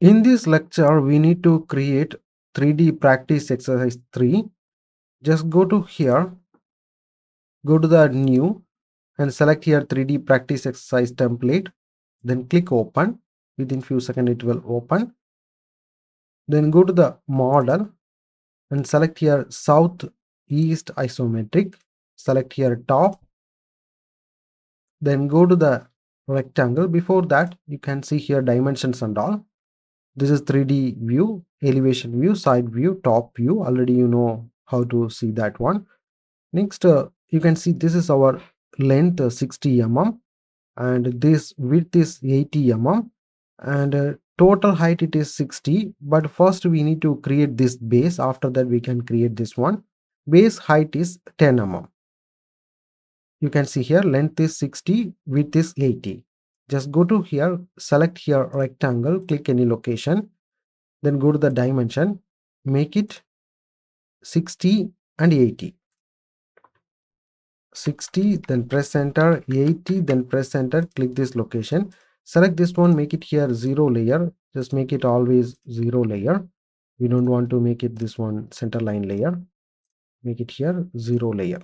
In this lecture, we need to create 3D practice exercise 3. Just go to here, go to the new and select here 3D practice exercise template. Then click open. Within few seconds it will open. Then go to the model and select here south east isometric. Select here top. Then go to the rectangle. Before that, you can see here dimensions and all. This is 3D view, elevation view, side view, top view. Already you know how to see that one. Next, you can see this is our length 60 mm and this width is 80 mm and total height it is 60. But first we need to create this base. After that we can create this one. Base height is 10 mm. You can see here length is 60, width is 80. Just go to here, select here rectangle, click any location. Then go to the dimension, make it 60 and 80. 60, then press enter, 80, then press enter, click this location. Select this one, make it here 0 layer. Just make it always 0 layer. We don't want to make it this one center line layer. Make it here 0 layer.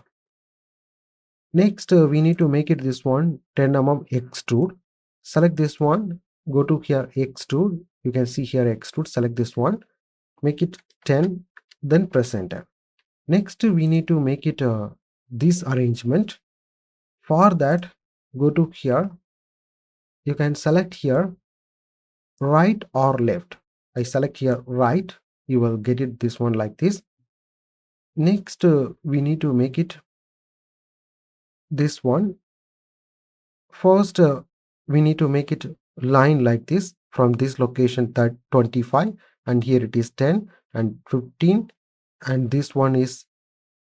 Next, we need to make it this one 10 mm extrude. Select this one, go to here extrude. You can see here extrude, select this one, make it 10, then press enter. Next, we need to make it this arrangement. For that, go to here. You can select here right or left. I select here right. You will get it this one like this. Next, we need to make it this one. First, we need to make it line like this from this location that 25 and here it is 10 and 15 and this one is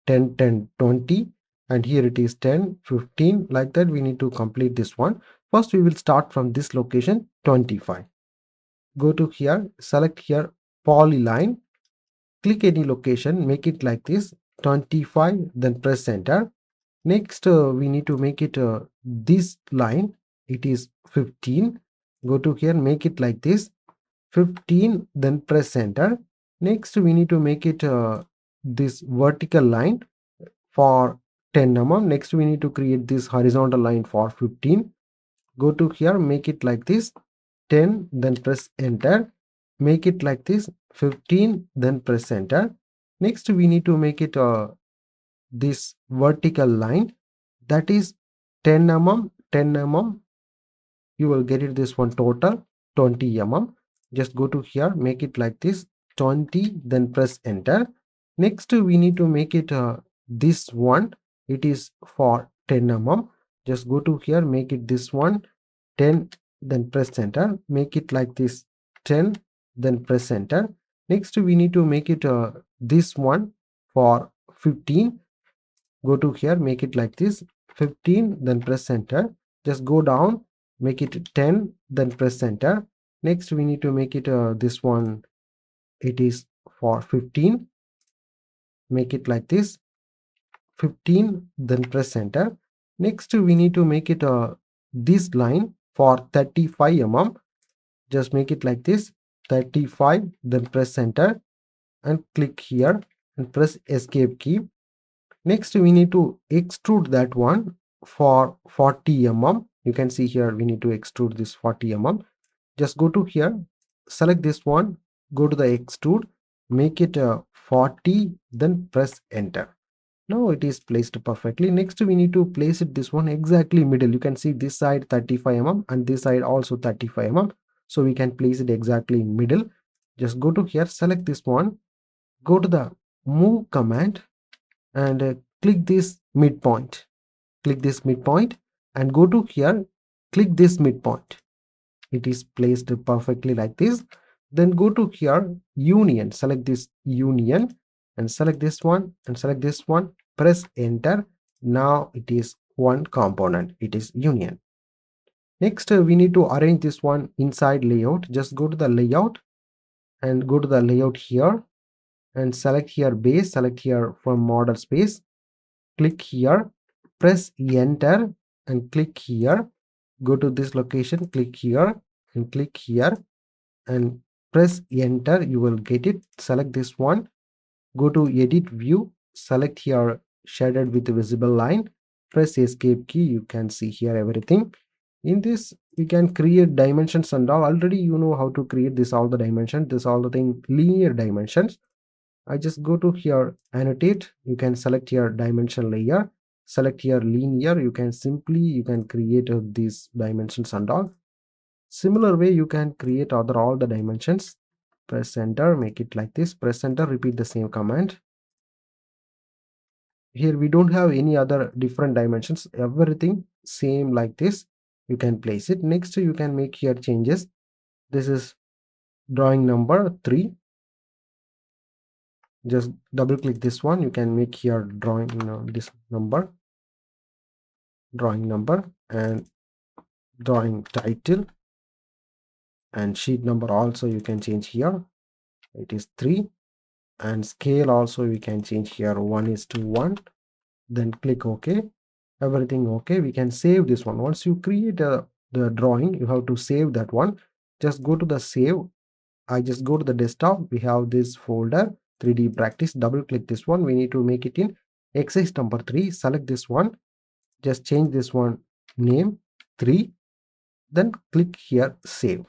10, 10, 20 and here it is 10, 15 like that. We need to complete this one. First, we will start from this location 25. Go to here, select here polyline, click any location, make it like this 25, then press enter. Next, we need to make it this line, it is 15. Go to here, make it like this 15, then press enter. Next, we need to make it this vertical line for 10 mm. Next, we need to create this horizontal line for 15. Go to here, make it like this 10, then press enter. Make it like this 15, then press enter. Next, we need to make it this vertical line, that is 10 mm, 10 mm. You will get it this one total 20 mm. Just go to here, make it like this 20, then press enter. Next, we need to make it this one, it is for 10 mm. Just go to here, make it this one 10, then press enter. Make it like this 10, then press enter. Next, we need to make it this one for 15. Go to here, make it like this 15, then press enter. Just go down, make it 10, then press enter. Next, we need to make it this one, it is for 15. Make it like this 15, then press enter. Next, we need to make it this line for 35 mm. Just make it like this 35, then press enter and click here and press escape key. Next, we need to extrude that one for 40 mm. You can see here we need to extrude this 40 mm. Just go to here, select this one, go to the extrude, make it 40, then press enter. Now it is placed perfectly. Next, we need to place it this one exactly middle. You can see this side 35 mm and this side also 35 mm. So we can place it exactly in middle. Just go to here, select this one, go to the move command and click this midpoint. Click this midpoint and go to here, click this midpoint. It is placed perfectly like this. Then go to here, union, select this union and select this one and select this one, press enter. Now it is one component, it is union. Next, we need to arrange this one inside layout. Just go to the layout and go to the layout here and select here base, select here from model space, click here, press enter and click here, go to this location, click here and click here and press enter, you will get it. Select this one, go to edit view, select here shaded with visible line, press escape key, you can see here everything. In this we can create dimensions and all. Already you know how to create this, all the dimensions, this all the thing linear dimensions. I just go to here annotate, you can select here dimension layer, select here linear, you can create these dimensions and all. Similar way you can create other all the dimensions. Press enter, make it like this, press enter, repeat the same command. Here we don't have any other different dimensions, everything same like this. You can place it. Next you can make here changes. This is drawing number 3. Just double click this one, you can make here drawing, this number, drawing number, and drawing title, and sheet number also you can change here, it is 3, and scale also we can change here 1:1. Then click OK, everything okay. We can save this one. Once you create the drawing, you have to save that one. Just go to the save. I just go to the desktop, we have this folder 3D practice, double click this one, we need to make it in exercise number 3. Select this one, just change this one name 3, then click here save.